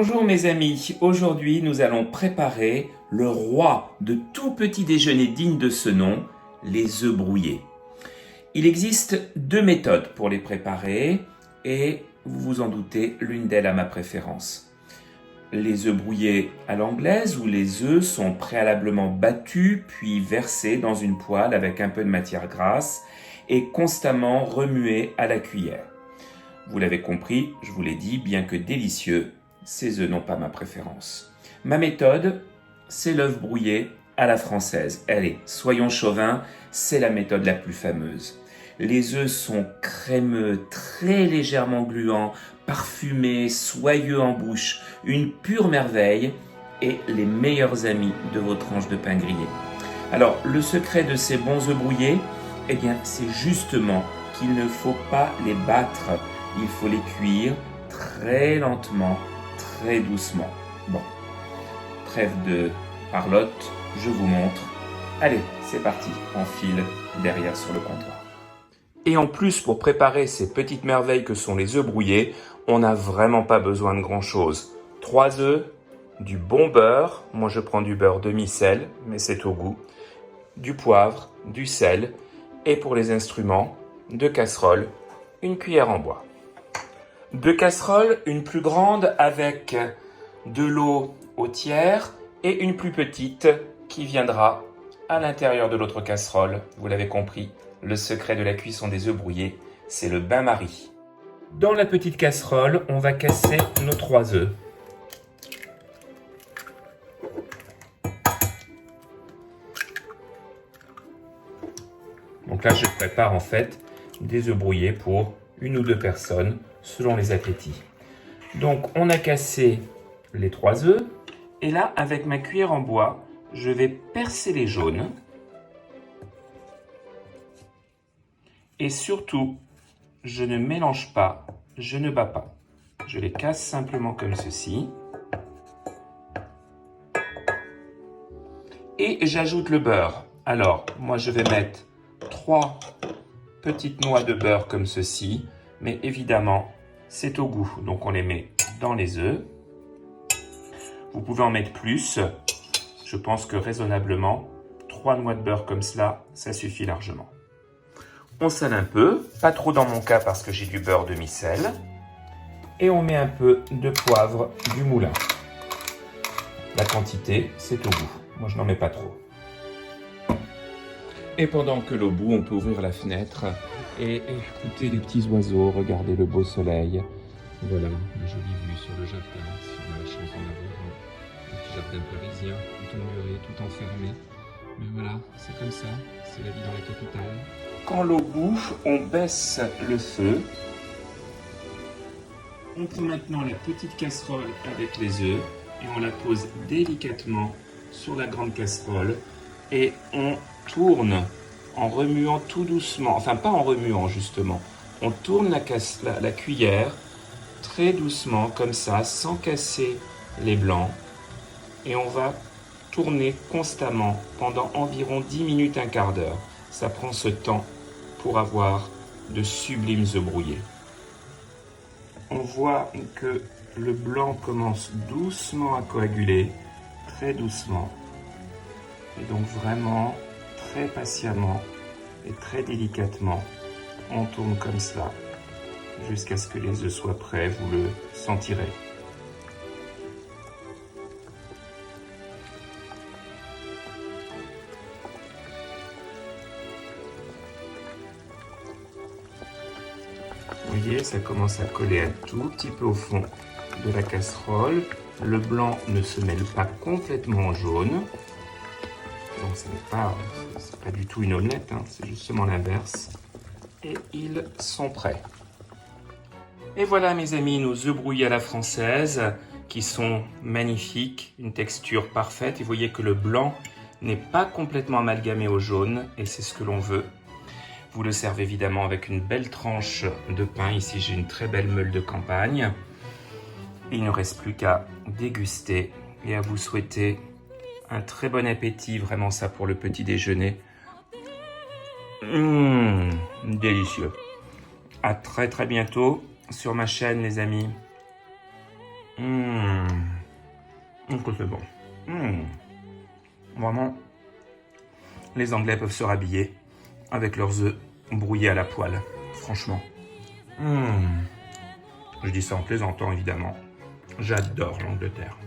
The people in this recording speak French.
Bonjour mes amis, aujourd'hui nous allons préparer le roi de tout petit déjeuner digne de ce nom, les œufs brouillés. Il existe deux méthodes pour les préparer et vous vous en doutez, l'une d'elles a ma préférence. Les œufs brouillés à l'anglaise où les œufs sont préalablement battus puis versés dans une poêle avec un peu de matière grasse et constamment remués à la cuillère. Vous l'avez compris, je vous l'ai dit, bien que délicieux, ces œufs n'ont pas ma préférence. Ma méthode, c'est l'œuf brouillé à la française. Allez, soyons chauvins, c'est la méthode la plus fameuse. Les œufs sont crémeux, très légèrement gluants, parfumés, soyeux en bouche, une pure merveille et les meilleurs amis de vos tranches de pain grillé. Alors, le secret de ces bons œufs brouillés, eh bien, c'est justement qu'il ne faut pas les battre. Il faut les cuire très lentement, très doucement. Bon, trêve de parlotte, je vous montre. Allez, c'est parti, on file derrière sur le comptoir. Et en plus, pour préparer ces petites merveilles que sont les œufs brouillés, on n'a vraiment pas besoin de grand-chose. 3 œufs, du bon beurre, moi je prends du beurre demi-sel, mais c'est au goût, du poivre, du sel, et pour les instruments, 2 casseroles, une cuillère en bois. 2 casseroles, une plus grande avec de l'eau au tiers et une plus petite qui viendra à l'intérieur de l'autre casserole. Vous l'avez compris, le secret de la cuisson des œufs brouillés, c'est le bain-marie. Dans la petite casserole, on va casser nos 3 œufs. Donc là, je prépare en fait des œufs brouillés pour 1 ou 2 personnes selon les appétits. Donc on a cassé les 3 œufs et là avec ma cuillère en bois je vais percer les jaunes et surtout je ne mélange pas, je ne bats pas, je les casse simplement comme ceci et j'ajoute le beurre. Alors moi je vais mettre 3 petites noix de beurre comme ceci, mais évidemment c'est au goût, donc on les met dans les œufs. Vous pouvez en mettre plus, je pense que raisonnablement 3 noix de beurre comme cela, ça suffit largement. On sale un peu, pas trop dans mon cas parce que j'ai du beurre demi-sel, et on met un peu de poivre du moulin. La quantité, c'est au goût, moi je n'en mets pas trop. Et pendant que l'eau bout, on peut ouvrir la fenêtre et écouter les petits oiseaux, regarder le beau soleil. Voilà, une jolie vue sur le jardin, si on a la chance d'en avoir un petit jardin parisien, tout muré, tout enfermé. Mais voilà, c'est comme ça, c'est la vie dans la capitale. Quand l'eau bouffe, on baisse le feu. On prend maintenant la petite casserole avec les œufs et on la pose délicatement sur la grande casserole et on tourne en remuant tout doucement, enfin pas en remuant justement, on tourne la cuillère très doucement comme ça, sans casser les blancs et on va tourner constamment pendant environ 10 minutes, un quart d'heure. Ça prend ce temps pour avoir de sublimes œufs brouillés. On voit que le blanc commence doucement à coaguler, très doucement. Et donc vraiment, très patiemment et très délicatement, on tourne comme cela jusqu'à ce que les œufs soient prêts, vous le sentirez. Vous voyez, ça commence à coller un tout petit peu au fond de la casserole. Le blanc ne se mêle pas complètement au jaune. Donc ce n'est pas du tout une omelette, hein, c'est justement l'inverse. Et ils sont prêts. Et voilà mes amis, nos œufs brouillés à la française qui sont magnifiques, une texture parfaite. Et vous voyez que le blanc n'est pas complètement amalgamé au jaune et c'est ce que l'on veut. Vous le servez évidemment avec une belle tranche de pain. Ici j'ai une très belle meule de campagne. Il ne reste plus qu'à déguster et à vous souhaiter un très bon appétit, vraiment ça pour le petit déjeuner. Délicieux. À très bientôt sur ma chaîne les amis. Que c'est bon. Vraiment, les Anglais peuvent se rhabiller avec leurs œufs brouillés à la poêle. Franchement. Je dis ça en plaisantant, évidemment. J'adore l'Angleterre.